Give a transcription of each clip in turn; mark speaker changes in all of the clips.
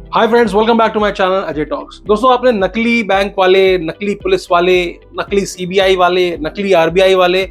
Speaker 1: Hi friends, welcome back to my channel Ajay Talks. दोस्तों, आपने नकली बैंक वाले, नकली पुलिस वाले, नकली सीबीआई वाले, नकली आरबीआई वाले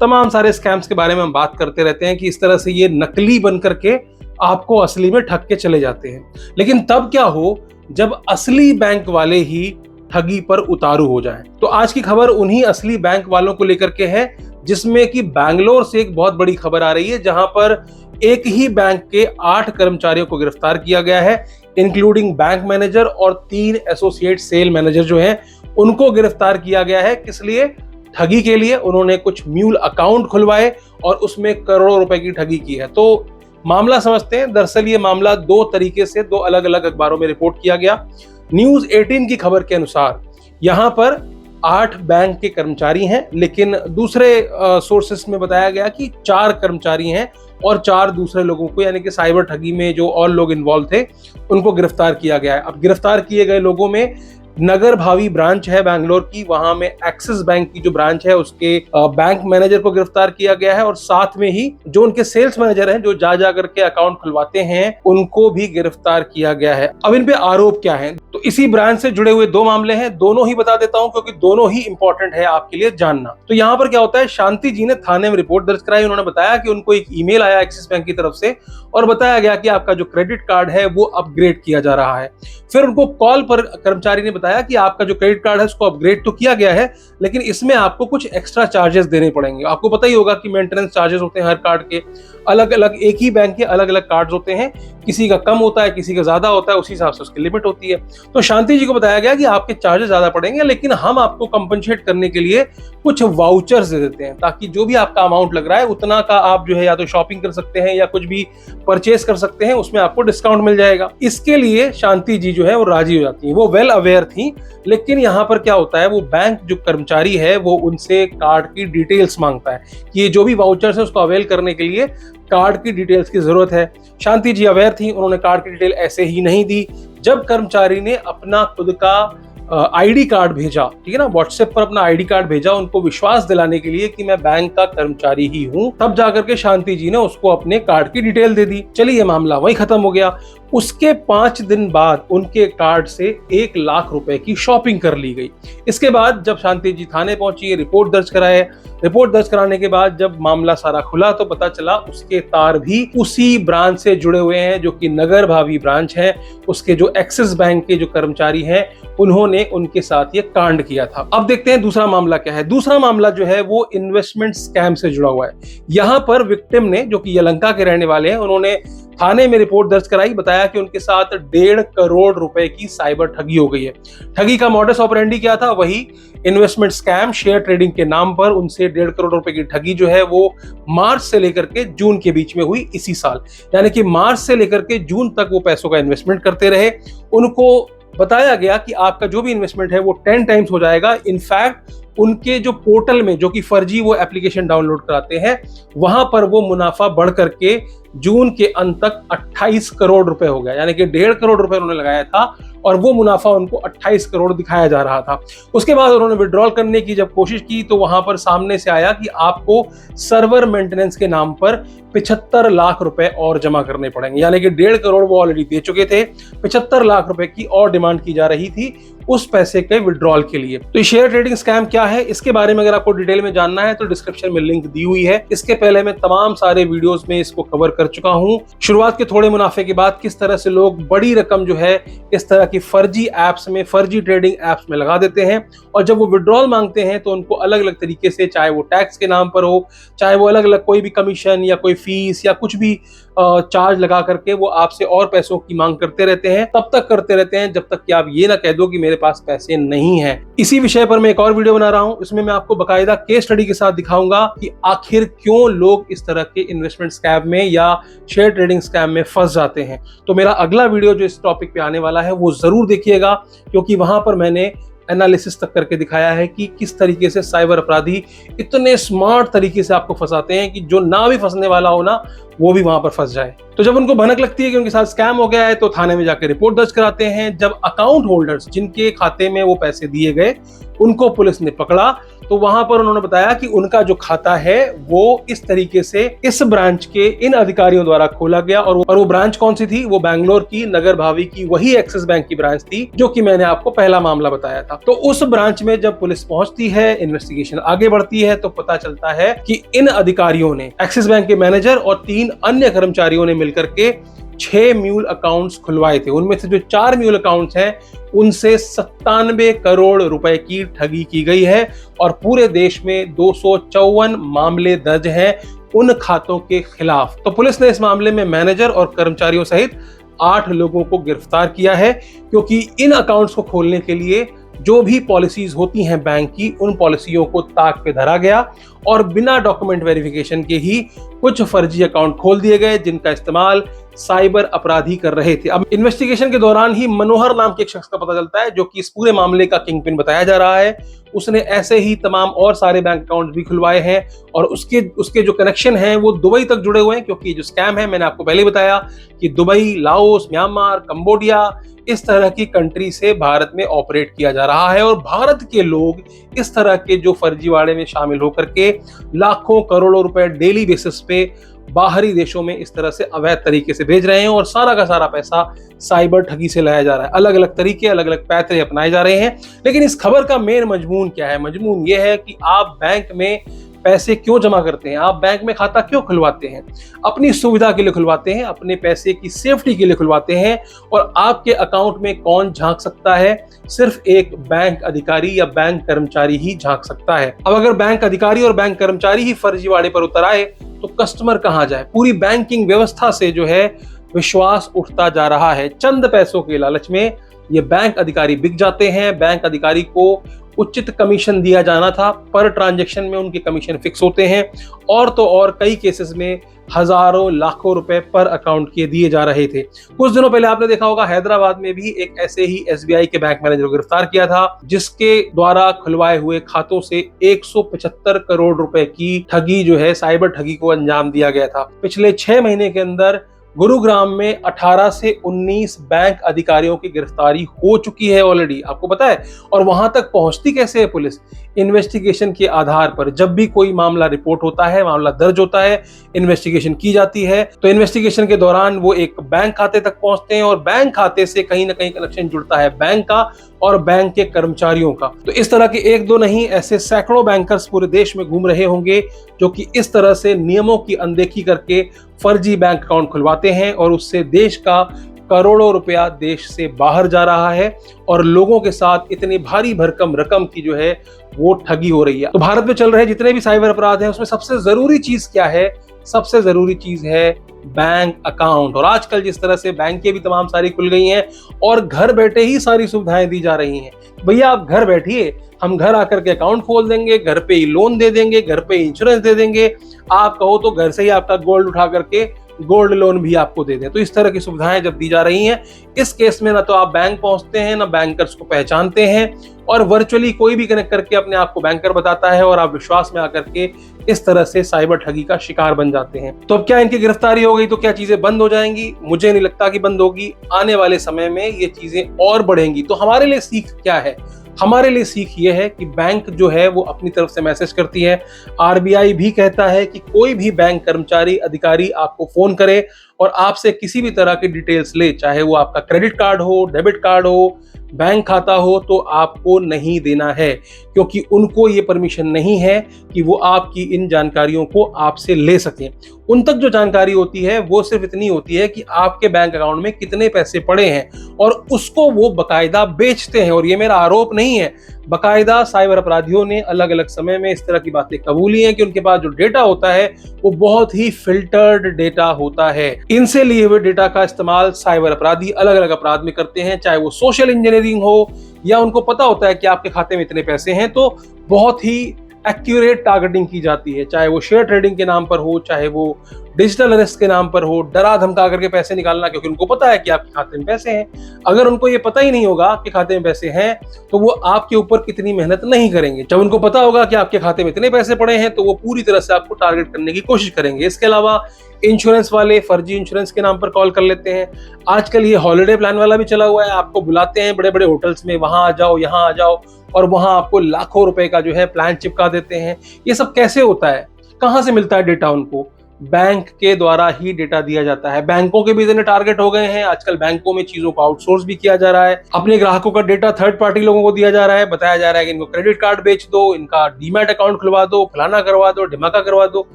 Speaker 1: तमाम सारे स्कैम्स के बारे में हम बात करते रहते हैं कि इस तरह से ये नकली बन करके आपको असली में ठग के चले जाते हैं। लेकिन तब क्या हो जब असली बैंक वाले ही ठगी पर उतारू हो जाएं। तो आज की खबर उन्हीं असली बैंक वालों को लेकर के है, जिसमें कि बैंगलोर से एक बहुत बड़ी खबर आ रही है, जहां पर एक ही बैंक के 8 कर्मचारियों को गिरफ्तार किया गया है, इंक्लूडिंग बैंक मैनेजर और 3 एसोसिएट सेल मैनेजर जो हैं उनको गिरफ्तार किया गया है। किस लिए? ठगी के लिए। उन्होंने कुछ म्यूल अकाउंट खुलवाए और उसमें करोड़ों रुपए की ठगी की है। तो मामला समझते हैं। दरअसल ये मामला 2 तरीके से 2 अलग अलग अखबारों में रिपोर्ट किया गया। न्यूज 18 की खबर के अनुसार यहां पर 8 बैंक के कर्मचारी हैं, लेकिन दूसरे सोर्सेस में बताया गया कि 4 कर्मचारी हैं और 4 दूसरे लोगों को, यानी कि साइबर ठगी में जो और लोग इन्वॉल्व थे उनको गिरफ्तार किया गया है। अब गिरफ्तार किए गए लोगों में नगर भावी ब्रांच है बैंगलोर की, वहां में एक्सिस बैंक की जो ब्रांच है उसके बैंक मैनेजर को गिरफ्तार किया गया है, और साथ में ही जो उनके सेल्स मैनेजर हैं जो जा करके अकाउंट खुलवाते हैं उनको भी गिरफ्तार किया गया है। अब इन पे आरोप क्या है? तो इसी ब्रांच से जुड़े हुए 2 मामले हैं, दोनों ही बता देता हूं क्योंकि दोनों ही इंपॉर्टेंट है आपके लिए जानना। तो यहाँ पर क्या होता है, शांति जी ने थाने में रिपोर्ट दर्ज कराई। उन्होंने बताया कि उनको एक ईमेल आया एक्सिस बैंक की तरफ से और बताया गया कि आपका जो क्रेडिट कार्ड है वो अपग्रेड किया जा रहा है। फिर उनको कॉल पर कर्मचारी ने बताया कि आपका जो क्रेडिट कार्ड है उसको अपग्रेड तो किया गया है, लेकिन इसमें आपको कुछ एक्स्ट्रा चार्जेस देने पड़ेंगे। आपको पता ही होगा कि मेंटेनेंस चार्जेस होते हैं हर कार्ड के, अलग अलग, एक ही बैंक के अलग अलग कार्ड्स होते हैं, किसी का कम होता है, किसी का ज्यादा होता है, उसी हिसाब से उसकी लिमिट होती है। तो शांति जी को बताया गया कि आपके चार्जेस ज्यादा पड़ेंगे, लेकिन हम आपको कंपनसेट करने के लिए कुछ वाउचर्स दे देते हैं, ताकि जो भी आपका अमाउंट लग रहा है उतना का आप जो है या तो शॉपिंग कर सकते हैं या कुछ भी परचेस कर सकते हैं, उसमें आपको डिस्काउंट मिल जाएगा। इसके लिए शांति जी जो है वो राजी हो जाती है। वो वेल अवेयर थी, लेकिन यहाँ पर क्या होता है, वो बैंक जो कर्मचारी है वो उनसे कार्ड की डिटेल्स मांगता है कि ये जो भी वाउचर्स है उसको अवेल करने के लिए कार्ड की डिटेल्स की जरूरत है। शांति जी अवेयर थी, उन्होंने कार्ड की डिटेल ऐसे ही नहीं दी। जब कर्मचारी ने अपना खुद का आईडी कार्ड भेजा, ठीक है ना, व्हाट्सएप पर अपना आईडी कार्ड भेजा उनको विश्वास दिलाने के लिए कि मैं बैंक का कर्मचारी ही हूं, तब जाकर के शांति जी ने उसको अपने कार्ड की डिटेल दे दी। चलिए, मामला वही खत्म हो गया। उसके 5 दिन बाद उनके कार्ड से 1 लाख रुपए की शॉपिंग कर ली गई। इसके बाद जब शांति जी थाने पहुंची, रिपोर्ट दर्ज कराए, रिपोर्ट दर्ज कराने के बाद जब मामला सारा खुला तो पता चला उसके तार भी उसी ब्रांच से जुड़े हुए हैं जो कि नगर भावी ब्रांच है। उसके जो एक्सिस बैंक के जो कर्मचारी हैं उन्होंने उनके साथ ये कांड किया था। अब देखते हैं दूसरा मामला क्या है। दूसरा मामला जो है वो इन्वेस्टमेंट स्कैम से जुड़ा हुआ है। यहाँ पर विक्टिम ने, जो कि यलहंका के रहने वाले हैं, उन्होंने थाने में रिपोर्ट दर्ज कराई, बताया कि उनके साथ 1.5 करोड़ रुपए की साइबर ठगी हो गई है। ठगी का मॉडस ऑपरेंडी क्या था? वही इन्वेस्टमेंट स्कैम, शेयर ट्रेडिंग के नाम पर उनसे 1.5 करोड़ रुपए की ठगी जो है वो मार्च से लेकर के जून के बीच में हुई इसी साल। यानी कि मार्च से लेकर के जून तक वो पैसों का इन्वेस्टमेंट करते रहे। उनको बताया गया कि आपका जो भी इन्वेस्टमेंट है वो 10 टाइम्स हो जाएगा। इनफैक्ट उनके जो पोर्टल में, जो कि फर्जी वो एप्लीकेशन डाउनलोड कराते हैं, वहां पर वो मुनाफा बढ़ करके जून के अंत तक 28 करोड़ रुपए हो गया। यानी कि 1.5 करोड़ रुपए उन्होंने लगाया था और वो मुनाफा उनको 28 करोड़ दिखाया जा रहा था। उसके बाद उन्होंने विड्रॉल करने की जब कोशिश की तो वहां पर सामने से आया कि आपको सर्वर मेंटेनेंस के नाम पर 75 लाख रुपए और जमा करने पड़ेंगे। यानी कि 1.5 करोड़ वो ऑलरेडी दे चुके थे, 75 लाख रुपए की और डिमांड की जा रही थी उस पैसे के विड्रॉल के लिए। तो शेयर ट्रेडिंग स्कैम क्या है, इसके बारे में अगर आपको डिटेल में जानना है तो डिस्क्रिप्शन में लिंक दी हुई है। इसके पहले मैं तमाम सारे वीडियोस में इसको कवर कर चुका हूं। शुरुआत के थोड़े मुनाफे के बाद किस तरह से लोग बड़ी रकम जो है इस तरह की फर्जी एप्स में, फर्जी ट्रेडिंग एप्स में लगा देते हैं, और जब वो विड्रॉल मांगते हैं तो उनको अलग अलग तरीके से, चाहे वो टैक्स के नाम पर हो, चाहे वो अलग अलग कोई भी कमीशन या कोई फीस या कुछ भी चार्ज लगा करके वो आपसे और पैसों की मांग करते रहते हैं। तब तक करते रहते हैं जब तक कि आप ये ना कह दो कि मेरे पास पैसे नहीं हैं। इसी विषय पर मैं एक और वीडियो बना रहा हूं। इसमें मैं आपको बकायदा केस स्टडी के साथ दिखाऊंगा कि आखिर क्यों लोग इस तरह के इन्वेस्टमेंट स्कैम में या शेयर ट्रेडिंग स्कैम में फंस जाते हैं। तो मेरा अगला वीडियो जो इस टॉपिक पे आने वाला है वो जरूर देखिएगा, क्योंकि वहां पर मैंने एनालिसिस तक करके दिखाया है कि किस तरीके से साइबर अपराधी इतने स्मार्ट तरीके से आपको फंसाते हैं कि जो ना भी फंसने वाला हो ना, वो भी वहां पर फंस जाए। तो जब उनको भनक लगती है कि उनके साथ स्कैम हो गया है तो थाने में जाकर रिपोर्ट दर्ज कराते हैं। जब अकाउंट होल्डर्स जिनके खाते में वो पैसे दिए गए उनको पुलिस ने पकड़ा तो वहां पर उन्होंने बताया कि उनका जो खाता है वो इस तरीके से इस ब्रांच के इन अधिकारियों द्वारा खोला गया। और वो ब्रांच कौन सी थी? वो बैंगलोर की नगर भावी की वही एक्सिस बैंक की ब्रांच थी जो कि मैंने आपको पहला मामला बताया था। तो उस ब्रांच में जब पुलिस पहुंचती है, इन्वेस्टिगेशन आगे बढ़ती है तो पता चलता है कि इन अधिकारियों ने, एक्सिस बैंक के मैनेजर और 3 अन्य कर्मचारियों ने मिलकर के 6 म्यूल अकाउंट्स खुलवाए थे। उनमें से जो 4 म्यूल अकाउंट्स हैं उनसे 97 करोड़ रुपए की ठगी की गई है और पूरे देश में 254 मामले दर्ज हैं उन खातों के खिलाफ। तो पुलिस ने इस मामले में मैनेजर और कर्मचारियों सहित 8 लोगों को गिरफ्तार किया है, क्योंकि इन अकाउंट्स को खोलने के लिए जो भी पॉलिसीज होती हैं बैंक की, उन पॉलिसियों को ताक पे धरा गया और बिना डॉक्यूमेंट वेरिफिकेशन के ही कुछ फर्जी अकाउंट खोल दिए गए जिनका इस्तेमाल साइबर अपराधी कर रहे थे। अब इन्वेस्टिगेशन के दौरान ही मनोहर नाम के एक शख्स का पता चलता है जो कि इस पूरे मामले का किंगपिन बताया जा रहा है। उसने ऐसे ही तमाम और सारे बैंक अकाउंट भी खुलवाए हैं और उसके जो कनेक्शन हैं वो दुबई तक जुड़े हुए हैं, क्योंकि जो स्कैम है मैंने आपको पहले बताया कि दुबई, लाओस, म्यांमार, कंबोडिया, इस तरह की कंट्री से भारत में ऑपरेट किया जा रहा है। और भारत के लोग इस तरह के जो फर्जीवाड़े में शामिल होकर के लाखों करोड़ों रुपए डेली बेसिस पे बाहरी देशों में इस तरह से अवैध तरीके से भेज रहे हैं और सारा का सारा पैसा साइबर ठगी से लाया जा रहा है। अलग अलग तरीके, अलग अलग पैतरे अपनाए जा रहे हैं। लेकिन इस खबर का मेन मजमून क्या है? मजमून ये है कि आप बैंक में पैसे क्यों जमा करते हैं, आप बैंक में खाता क्यों खुलवाते हैं? अपनी सुविधा के लिए खुलवाते हैं, अपने पैसे की सेफ्टी के लिए खुलवाते हैं। और आपके अकाउंट में कौन झांक सकता है? सिर्फ एक बैंक अधिकारी या बैंक कर्मचारी ही झांक सकता है। अब अगर बैंक अधिकारी और बैंक कर्मचारी ही फर्जीवाड़े पर उतर आए तो कस्टमर कहां जाए? पूरी बैंकिंग व्यवस्था से जो है विश्वास उठता जा रहा है। चंद पैसों के लालच में ये बैंक अधिकारी बिक जाते हैं। बैंक अधिकारी को उचित कमीशन दिया जाना था, पर ट्रांजैक्शन में उनके कमीशन फिक्स होते हैं और तो और कई केसेस में हजारों लाखों रुपए पर अकाउंट के दिए जा रहे थे। कुछ दिनों पहले आपने देखा होगा हैदराबाद में भी एक ऐसे ही एसबीआई के बैंक मैनेजर को गिरफ्तार किया था जिसके द्वारा खुलवाए हुए खातों से 175 करोड़ रुपए की ठगी जो है, साइबर ठगी को अंजाम दिया गया था। पिछले 6 महीने के अंदर गुरुग्राम में 18 से 19 बैंक अधिकारियों की गिरफ्तारी हो चुकी है ऑलरेडी, आपको पता है। और वहां तक पहुंचती कैसे है पुलिस? इन्वेस्टिगेशन के आधार पर जब भी कोई मामला रिपोर्ट होता है, मामला दर्ज होता है, इन्वेस्टिगेशन की जाती है, तो इन्वेस्टिगेशन के दौरान वो एक बैंक खाते तक पहुंचते हैं और बैंक खाते से कहीं ना कहीं कनेक्शन जुड़ता है बैंक का और बैंक के कर्मचारियों का। तो इस तरह के एक दो नहीं, ऐसे सैकड़ों बैंकर्स पूरे देश में घूम रहे होंगे जो कि इस तरह से नियमों की अनदेखी करके फर्जी बैंक अकाउंट खुलवाते हैं और उससे देश का करोड़ों रुपया देश से बाहर जा रहा है और लोगों के साथ इतनी भारी भरकम रकम की जो है वो ठगी हो रही है। तो भारत में चल रहे जितने भी साइबर अपराध हैं उसमें सबसे जरूरी चीज क्या है? सबसे जरूरी चीज है बैंक अकाउंट। और आजकल जिस तरह से बैंकें भी तमाम सारी खुल गई हैं और घर बैठे ही सारी सुविधाएं दी जा रही हैं। भैया आप घर बैठिए, हम घर आकर के अकाउंट खोल देंगे, घर पे ही लोन दे देंगे, घर पे इंश्योरेंस दे देंगे, आप कहो तो घर से ही आपका गोल्ड उठा करके गोल्ड लोन भी आपको दे दें। तो इस तरह की सुविधाएं जब दी जा रही हैं, इस केस में ना तो आप बैंक पहुंचते हैं, ना बैंकर्स को पहचानते हैं और वर्चुअली कोई भी कनेक्ट करके अपने आप को बैंकर बताता है और आप विश्वास में आकर के इस तरह से साइबर ठगी का शिकार बन जाते हैं। तो अब क्या इनकी गिरफ्तारी हो गई तो क्या चीजें बंद हो जाएंगी? मुझे नहीं लगता कि बंद होगी। आने वाले समय में ये चीजें और बढ़ेंगी। तो हमारे लिए सीख क्या है? हमारे लिए सीख ये है कि बैंक जो है वो अपनी तरफ से मैसेज करती है। आरबीआई भी कहता है कि कोई भी बैंक कर्मचारी, अधिकारी आपको फोन करे और आपसे किसी भी तरह की डिटेल्स ले, चाहे वो आपका क्रेडिट कार्ड हो, डेबिट कार्ड हो, बैंक खाता हो, तो आपको नहीं देना है, क्योंकि उनको ये परमिशन नहीं है कि वो आपकी इन जानकारियों को आपसे ले सकें। उन तक जो जानकारी होती है वो सिर्फ इतनी होती है कि आपके बैंक अकाउंट में कितने पैसे पड़े हैं और उसको वो बकायदा बेचते हैं। और ये मेरा आरोप नहीं है, बकायदा साइबर अपराधियों ने अलग अलग समय में इस तरह की बातें कबूली हैं कि उनके पास जो डेटा होता है वो बहुत ही फिल्टर्ड डेटा होता है। इनसे लिए हुए डेटा का इस्तेमाल साइबर अपराधी अलग अलग अपराध में करते हैं, चाहे वो सोशल इंजीनियरिंग हो या उनको पता होता है कि आपके खाते में इतने पैसे हैं, तो बहुत ही एक्यूरेट टारगेटिंग की जाती है, चाहे वो शेयर ट्रेडिंग के नाम पर हो, चाहे वो डिजिटल अरेस्ट के नाम पर हो, डरा धमका करके पैसे निकालना, क्योंकि उनको पता है कि आपके खाते में पैसे हैं। अगर उनको ये पता ही नहीं होगा आपके खाते में पैसे हैं तो वो आपके ऊपर कितनी मेहनत नहीं करेंगे। जब उनको पता होगा कि आपके खाते में इतने पैसे पड़े हैं तो वो पूरी तरह से आपको टारगेट करने की कोशिश करेंगे। इसके अलावा इंश्योरेंस वाले फर्जी इंश्योरेंस के नाम पर कॉल कर लेते हैं। आजकल ये हॉलिडे प्लान वाला भी चला हुआ है, आपको बुलाते हैं बड़े बड़े होटल्स में, वहां आ जाओ, यहाँ आ जाओ, और वहां आपको लाखों रुपए का जो है प्लान चिपका देते हैं। ये सब कैसे होता है, कहां से मिलता है डेटा? उनको बैंक के द्वारा ही डेटा दिया जाता है। बैंकों के भी इतने टारगेट हो गए हैं, आजकल बैंकों में चीजों को आउटसोर्स भी किया जा रहा है। अपने ग्राहकों का डेटा थर्ड पार्टी लोगों को दिया जा रहा है, बताया जा रहा है कि इनको क्रेडिट कार्ड बेच दो, इनका डीमैट अकाउंट खुलवा दो, फलाना करवा दो, ढिमाका करवा दो।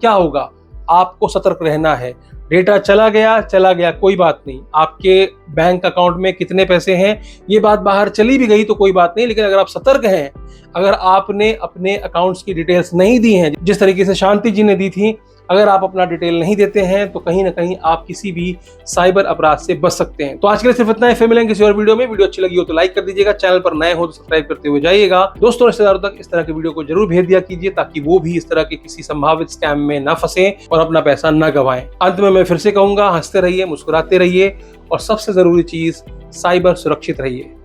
Speaker 1: क्या होगा? आपको सतर्क रहना है। डेटा चला गया, कोई बात नहीं। आपके बैंक अकाउंट में कितने पैसे हैं ये बात बाहर चली भी गई तो कोई बात नहीं, लेकिन अगर आप सतर्क हैं, अगर आपने अपने अकाउंट्स की डिटेल्स नहीं दी हैं जिस तरीके से शांति जी ने दी थी, अगर आप अपना डिटेल नहीं देते हैं तो कहीं ना कहीं आप किसी भी साइबर अपराध से बच सकते हैं। तो आज के लिए सिर्फ इतना है, फिर मिलेंगे किसी और वीडियो में। वीडियो अच्छी लगी हो तो लाइक कर दीजिएगा, चैनल पर नए हो तो सब्सक्राइब करते हुए जाइएगा। दोस्तों रिश्तेदारों तक इस तरह के वीडियो को जरूर भेज दिया कीजिए ताकि वो भी इस तरह के किसी संभावित स्कैम में न फंसे और अपना पैसा न गंवाएं। अंत में मैं फिर से कहूंगा, हंसते रहिए, मुस्कुराते रहिए और सबसे जरूरी चीज, साइबर सुरक्षित रहिए।